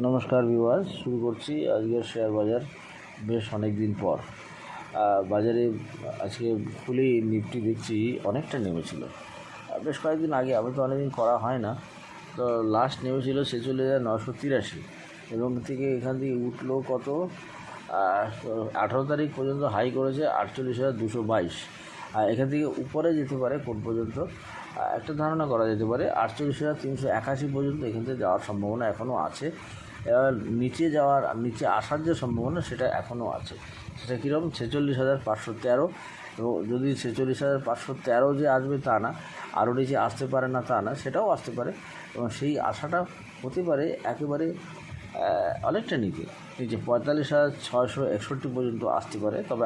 নমস্কার ভিউয়ার্স, শুরু করছি আজকের শেয়ার বাজার বেশ অনেক দিন পর। বাজারে আজকে খুলেই নিফটি দেখছি অনেকটা নেমেছিল। বেশ কয়েকদিন আগে, আমি তো অনেকদিন করা হয় না, তো লাস্ট নেমেছিল 46,983 এবং এখান থেকে উঠলো কত 18 তারিখ পর্যন্ত হাই করেছে 48,222। এখান থেকে উপরে যেতে পারে কোন পর্যন্ত একটা ধারণা করা যেতে পারে 48,381 পর্যন্ত এখান থেকে যাওয়ার সম্ভাবনা এখনও আছে। এবার নিচে আসার যে সম্ভাবনা সেটা এখনও আছে। সেটা কীরকম? 46,513। এবং যদি 46,513 যে আসবে তা না, আরও নিচে আসতে পারে না তা না, সেটাও আসতে পারে। এবং সেই আশাটা হতে পারে একেবারে অনেকটা নিচে 45,661 পর্যন্ত আসতে পারে, তবে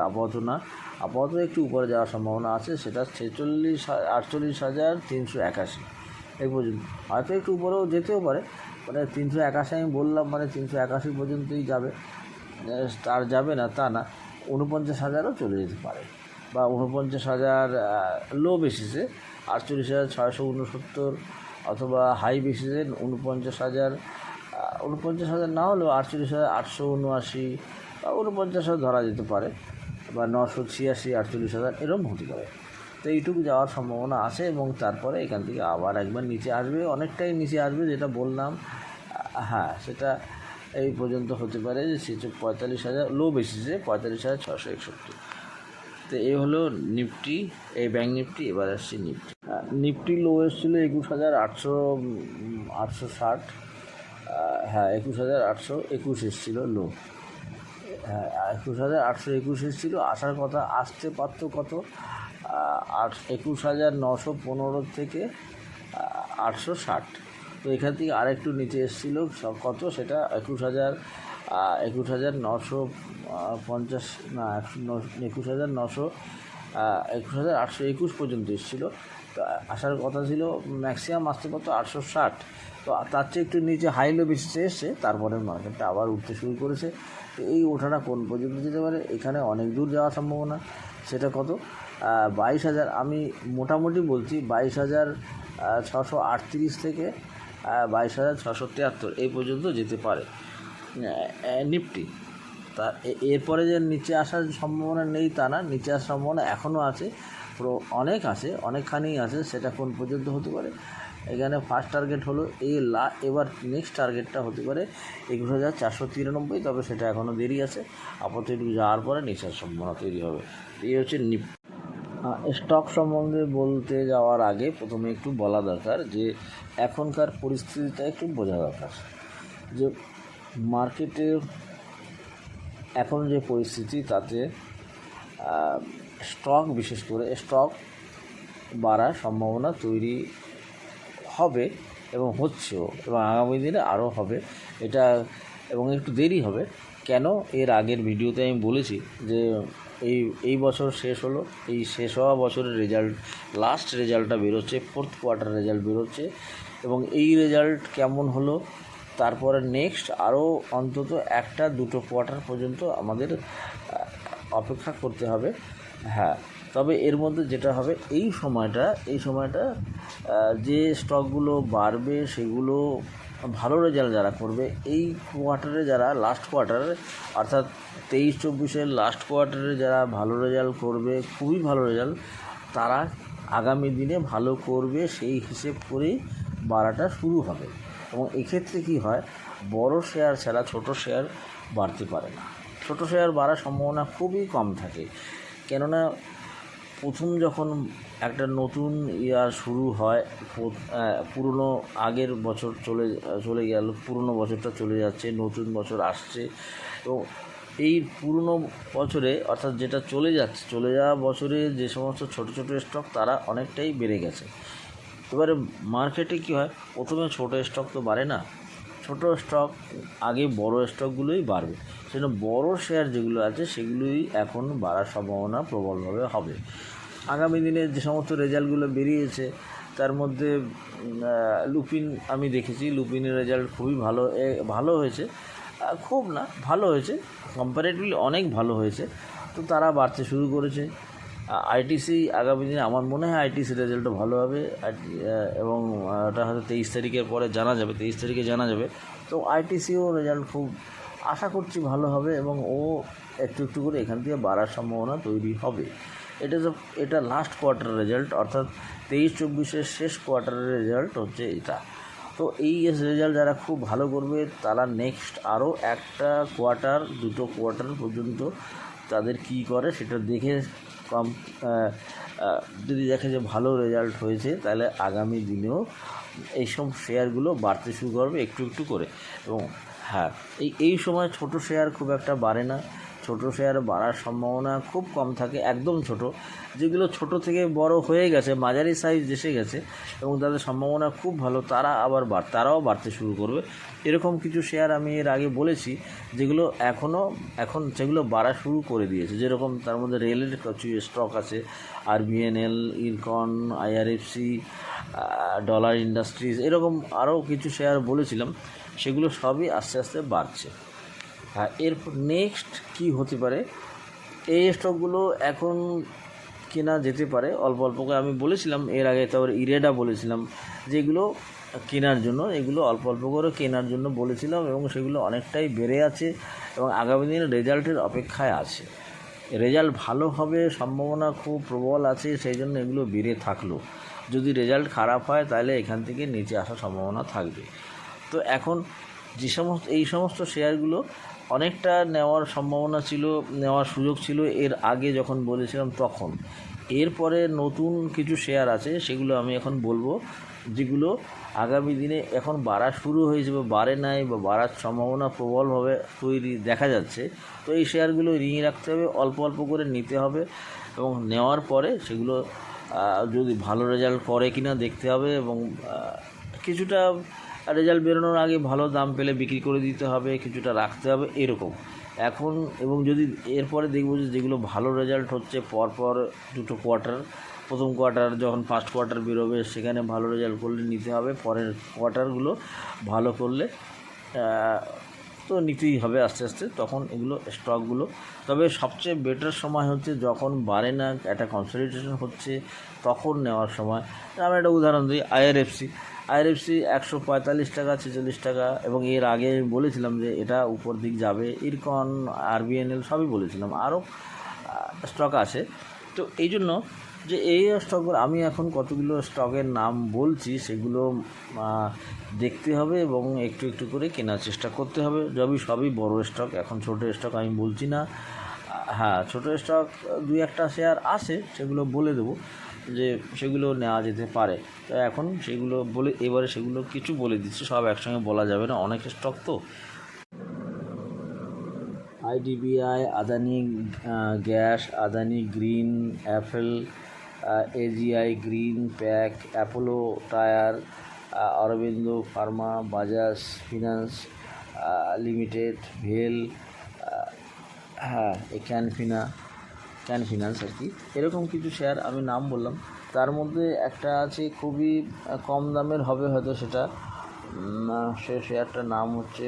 আপাতত একটু উপরে যাওয়ার সম্ভাবনা আছে। সেটা 48,381 এই পর্যন্ত, হয়তো একটু উপরেও যেতেও পারে। মানে 381 আমি বললাম, মানে 381 পর্যন্তই যাবে, আর যাবে না তা না। 49,000ও চলে যেতে পারে, বা 49,000 লো বেসিসে 48,669, অথবা হাই বেসিসে 49,000 না হলেও 48,879 বা 49,000 ধরা যেতে পারে, বা 986, 48,000 এরকম হতে পারে। তো এইটুকু যাওয়ার সম্ভাবনা আছে। এবং তারপরে এখান থেকে আবার একবার নিচে আসবে, অনেকটাই নিচে আসবে, যেটা বললাম। হ্যাঁ, সেটা এই পর্যন্ত হতে পারে যে 45,000 লো বেসিসে 45,661। তো এই হলো নিফটি, এই ব্যাঙ্ক নিফটি। এবার আসছি নিফটি লো এসেছিলো 21,860। হ্যাঁ, 21,821 এসেছিলো লো। হ্যাঁ, 21,821 এসেছিলো। আসার কথা, আসতে পারতো কত 21,915 থেকে 860। তো এখান থেকে আরেকটু নিচে এসেছিলো কত, সেটা 21,950 না, 21,821 পর্যন্ত এসেছিলো। তো আসার কথা ছিল, ম্যাক্সিমাম আসতে পারতো 860। তো তার চেয়ে একটু নিচে হাইলো বেশি এসছে, তারপরে মার্কেটটা আবার উঠতে শুরু করেছে। তো এই ওঠাটা কোন পর্যন্ত যেতে পারে? এখানে অনেক দূর যাওয়ার সম্ভাবনা। সেটা কত? 22,000, আমি মোটামুটি বলছি 22,638 থেকে 22,673 এই পর্যন্ত যেতে পারে নিফটি। তা এরপরে যে নিচে আসার সম্ভাবনা নেই তা না, নিচে আসার সম্ভাবনা এখনও আছে, পুরো অনেক আছে, অনেকখানি আছে। সেটা কোন পর্যন্ত হতে পারে? এখানে ফার্স্ট টার্গেট হলো এবার নেক্সট টার্গেটটা হতে পারে 21,493, তবে সেটা এখনও দেরি আছে। আপাতত একটু যাওয়ার পরে নিচের সম্ভাবনা তৈরি হবে। এই হচ্ছে নিফটি। স্টক সম্বন্ধে বলতে যাওয়ার আগে প্রথমে একটু বলা দরকার যে এখনকার পরিস্থিতিটা একটু বোঝা দরকার, যে মার্কেটের এখন যে পরিস্থিতি, তাতে বিশেষ করে স্টক বাড়ার সম্ভাবনা তৈরি হবে এবং হচ্ছেও, এবং আগামী দিনে আরও হবে এটা, এবং একটু দেরি হবে। কেন? এর আগের ভিডিওতে আমি বলেছি যে এই বছর শেষ হলো, এই শেষ হওয়া বছরের লাস্ট রেজাল্টটা বেরোচ্ছে, ফোর্থ কোয়ার্টার রেজাল্ট বেরোচ্ছে, এবং এই রেজাল্ট কেমন হলো তারপরে নেক্সট আরও অন্তত 1-2 কোয়ার্টার পর্যন্ত আমাদের অপেক্ষা করতে হবে। হ্যাঁ, তবে এর মধ্যে যেটা হবে, এই সময়টা যে স্টকগুলো বাড়বে সেগুলো ভালো রেজাল্ট যারা করবে, এই কোয়ার্টারে যারা লাস্ট কোয়ার্টারে অর্থাৎ 23-24-এর লাস্ট কোয়ার্টারে যারা ভালো রেজাল্ট করবে, খুবই ভালো রেজাল্ট, তারা আগামী দিনে ভালো করবে, সেই হিসেব করেই বাড়াটা শুরু হবে। এবং এক্ষেত্রে কী হয়, বড় শেয়ার ছাড়া ছোট শেয়ার বাড়তে পারে না, ছোট শেয়ার বাড়ার সম্ভাবনা খুবই কম থাকে। কেননা প্রথম যখন একটা নতুন ইয়ার শুরু হয়, পুরনো আগের বছর চলে গেল, পুরনো বছরটা চলে যাচ্ছে, নতুন বছর আসছে, এবং এই পুরনো বছরে অর্থাৎ যেটা চলে যাওয়া বছরে যে সমস্ত ছোট ছোট স্টক, তারা অনেকটাই বেড়ে গেছে। এবারে মার্কেটে কী হয়, প্রথমে ছোট স্টক তো বাড়ে না, ছোট স্টক আগে বড় স্টকগুলোই বাড়বে। সেজন্য বড় শেয়ার যেগুলো আছে সেগুলোই এখন বাড়ার সম্ভাবনা প্রবলভাবে হবে। আগামী দিনে যে সমস্ত রেজাল্টগুলো বেরিয়েছে, তার মধ্যে লুপিন, আমি দেখেছি লুপিনের রেজাল্ট খুবই ভালো হয়েছে, খুব না, ভালো হয়েছে, কম্পারেটিভলি অনেক ভালো হয়েছে। তো তারা বাড়তে শুরু করেছে। আইটিসি আগামী দিনে আমার মনে হয় আইটিসি রেজাল্টটা ভালো হবে, এবং ওটা হয়তো 23 তারিখের পরে জানা যাবে, 23 তারিখে জানা যাবে। তো আইটিসিও রেজাল্ট খুব আশা করছি ভালো হবে, এবং ও একটু একটু করে এখান থেকে বাড়ার সম্ভাবনা তৈরি হবে। এটা লাস্ট কোয়ার্টারের রেজাল্ট, অর্থাৎ 23-24 শেষ কোয়ার্টারের রেজাল্ট হচ্ছে এটা। তো এই রেজাল্ট যারা খুব ভালো করবে তারা নেক্সট আরও একটা কোয়ার্টার, দুটো কোয়ার্টার পর্যন্ত তাদের কী করে সেটা দেখে যদি দেখে যে ভালো রেজাল্ট হয়েছে, তাহলে আগামী দিনেও এইসব শেয়ারগুলো বাড়তে শুরু করবে একটু একটু করে। এবং হ্যাঁ, এই সময় ছোট শেয়ার খুব একটা বাড়ে না, ছোট শেয়ার বাড়ার সম্ভাবনা খুব কম থাকে, একদম ছোট। যেগুলো ছোট থেকে বড় হয়ে গেছে, মাঝারি সাইজ এসে গেছে এবং তাদের সম্ভাবনা খুব ভালো, তারাও বাড়তে শুরু করবে। এরকম কিছু শেয়ার আমি এর আগে বলেছি যেগুলো এখন সেগুলো বাড়া শুরু করে দিয়েছে। যেরকম তার মধ্যে রেলের কিছু স্টক আছে, RBNL, IRCON, IRFC, dollar industries, এরকম আরও কিছু শেয়ার বলেছিলাম, সেগুলো সবই আস্তে আস্তে বাড়ছে। হ্যাঁ, এরপর নেক্সট কি হতে পারে, এই স্টকগুলো এখন কেনা যেতে পারে অল্প অল্প করে। আমি বলেছিলাম এর আগে, তারপরে ইরেডা বলেছিলাম যেগুলো কেনার জন্য, এগুলো অল্প অল্প করে কেনার জন্য বলেছিলাম, এবং সেগুলো অনেকটাই বেড়ে আছে এবং আগামী দিনে রেজাল্টের অপেক্ষায় আছে। রেজাল্ট ভালো হবে সম্ভাবনা খুব প্রবল আছে, সেই জন্য এগুলো বেড়ে থাকলো। যদি রেজাল্ট খারাপ হয় তাহলে এখান থেকে নিচে আসার সম্ভাবনা থাকবে। তো এখন এই সমস্ত শেয়ারগুলো অনেকটা নেওয়ার সম্ভাবনা ছিল, নেওয়ার সুযোগ ছিল এর আগে যখন বলেছিলাম তখন। এরপরে নতুন কিছু শেয়ার আছে, সেগুলো আমি এখন বলবো, যেগুলো আগামী দিনে এখন বাড়া শুরু হয়েছে বা বাড়ে নাই বা বাড়ার সম্ভাবনা প্রবলভাবে দেখা যাচ্ছে। তো এই শেয়ারগুলো রিঙে রাখতে হবে, অল্প অল্প করে নিতে হবে, এবং নেওয়ার পরে সেগুলো যদি ভালো রেজাল্ট করে কিনা দেখতে হবে, এবং কিছুটা রেজাল্ট বেরোনোর আগে ভালো দাম পেলে বিক্রি করে দিতে হবে, কিছুটা রাখতে হবে এরকম এখন। এবং যদি এরপরে দেখবো যে যেগুলো ভালো রেজাল্ট হচ্ছে পরপর দুটো কোয়ার্টার, প্রথম কোয়ার্টার যখন ফার্স্ট কোয়ার্টার বেরোবে সেখানে ভালো রেজাল্ট করলে নিতে হবে, পরের কোয়ার্টারগুলো ভালো করলে তো নিতেই হবে আস্তে আস্তে তখন এগুলো স্টকগুলো। তবে সবচেয়ে বেটার সময় হচ্ছে যখন বাড়ে না, একটা কনসলিডেশন হচ্ছে, তখন নেওয়ার সময়। আমি একটা উদাহরণ দিই, আইআরএফসি 145 টাকা, 46 টাকা, এবং এর আগে বলেছিলাম যে এটা উপর দিক যাবে। ইরকন, আরবিএনএল সবই বলেছিলাম, আরও স্টক আছে। তো এই জন্য যে এই স্টকগুলো আমি এখন কতগুলো স্টকের নাম বলছি, সেগুলো দেখতে হবে এবং একটু একটু করে কেনার চেষ্টা করতে হবে। সবই বড় স্টক, এখন ছোট স্টক আমি বলছি না। হ্যাঁ, ছোট স্টক 2-1টা শেয়ার আছে, সেগুলো বলে দেবো যে সেগুলো নেওয়া যেতে পারে। তো এখন সেগুলো এবারে সেগুলো কিছু বলে দিচ্ছি, সব একসঙ্গে বলা যাবে না, অনেক স্টক তো। IDBI, Adani gas, Adani green, অ্যাপেল, AGI green pack, Apollo tyre, Aurobindo pharma, Bajaj finance limited, ভেল, হ্যাঁ ক্যান ফিনান্স আর কি, এরকম কিছু শেয়ার আমি নাম বললাম। তার মধ্যে একটা আছে খুবই কম দামের হবে হয়তো, সেটা সে শেয়ারটার নাম হচ্ছে,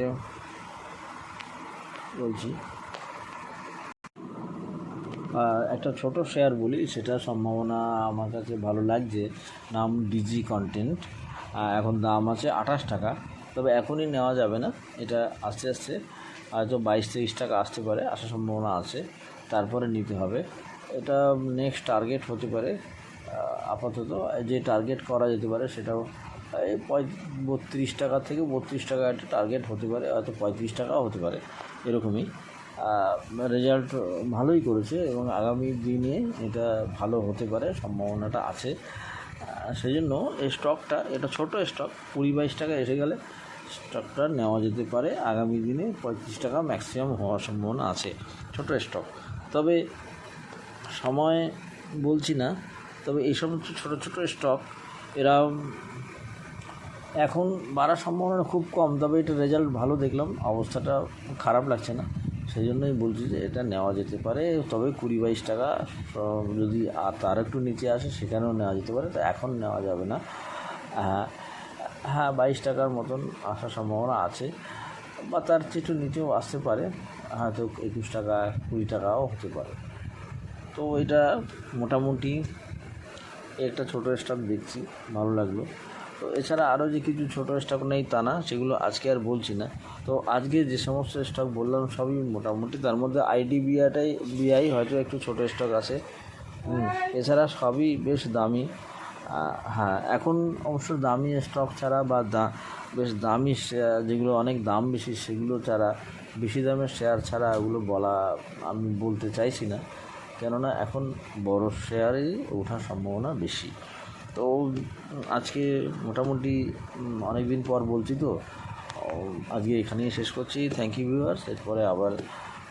বলছি একটা ছোট শেয়ার বলি, সেটা সম্ভাবনা আমার কাছে ভালো লাগছে, নাম ডিজি কন্টেন্ট। এখন দাম আছে 28 টাকা, তবে এখনই নেওয়া যাবে না, এটা আস্তে আস্তে হয়তো 22-23 টাকা আসতে পারে, আসার সম্ভাবনা আছে, তারপরে নিতে হবে। এটা নেক্সট টার্গেট হতে পারে, আপাতত যে টার্গেট করা যেতে পারে সেটাও এই 32 টাকা থেকে 32 টাকা একটা টার্গেট হতে পারে, হয়তো 35 টাকাও হতে পারে, এরকমই। রেজাল্ট ভালোই করেছে এবং আগামী দিনে এটা ভালো হতে পারে, সম্ভাবনাটা আছে। সেই জন্য এই স্টকটা, এটা ছোট স্টক, 20-22 টাকা এসে গেলে স্টকটা নেওয়া যেতে পারে। আগামী দিনে 35 টাকা ম্যাক্সিমাম হওয়ার সম্ভাবনা আছে, ছোট স্টক। তবে সময় বলছি না, তবে এই সমস্ত ছোটো ছোটো স্টক এরা এখন বাড়ার সম্ভাবনা খুব কম, তবে এটা রেজাল্ট ভালো দেখলাম, অবস্থাটা খারাপ লাগছে না, সেই জন্যই বলছি যে এটা নেওয়া যেতে পারে। তবে 20-22 টাকা যদি তার একটু নিচে আসে সেখানেও নেওয়া যেতে পারে, তো এখন নেওয়া যাবে না। হ্যাঁ, 22 টাকার মতন আসার সম্ভাবনা আছে, বা তার চেয়ে একটু নিচেও আসতে পারে, হয়তো 21 টাকা 20 টাকাও হতে পারে। তো এটা মোটামুটি একটা ছোটো স্টক দেখছি, ভালো লাগলো। তো এছাড়া আরও যে কিছু ছোটো স্টক নেই তা না, সেগুলো আজকে আর বলছি না। তো আজকে যে সমস্ত স্টক বললাম সবই মোটামুটি, তার মধ্যে বিআই হয়তো একটু ছোটো স্টক আছে, এছাড়া সবই বেশ দামি। হ্যাঁ, এখন অবশ্য দামি স্টক ছাড়া বা বেশ দামি শেয়ার যেগুলো অনেক দাম বেশি, সেগুলো ছাড়া, বেশি দামের শেয়ার ছাড়া ওগুলো আমি বলতে চাইছি না, কেননা এখন বড় শেয়ারেই ওঠার সম্ভাবনা বেশি। তো আজকে মোটামুটি অনেক দিন পর বলছি, তো আজকে এখানেই শেষ করছি। Thank you viewers. এরপরে আবার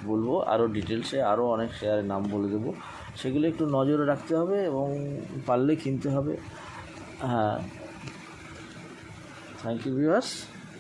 বলবো আরও ডিটেলসে, আরও অনেক শেয়ারের নাম বলে দেবো, সেগুলো একটু নজরে রাখতে হবে এবং পারলে কিনতে হবে। হ্যাঁ, থ্যাংক ইউ ভিউয়ার্স।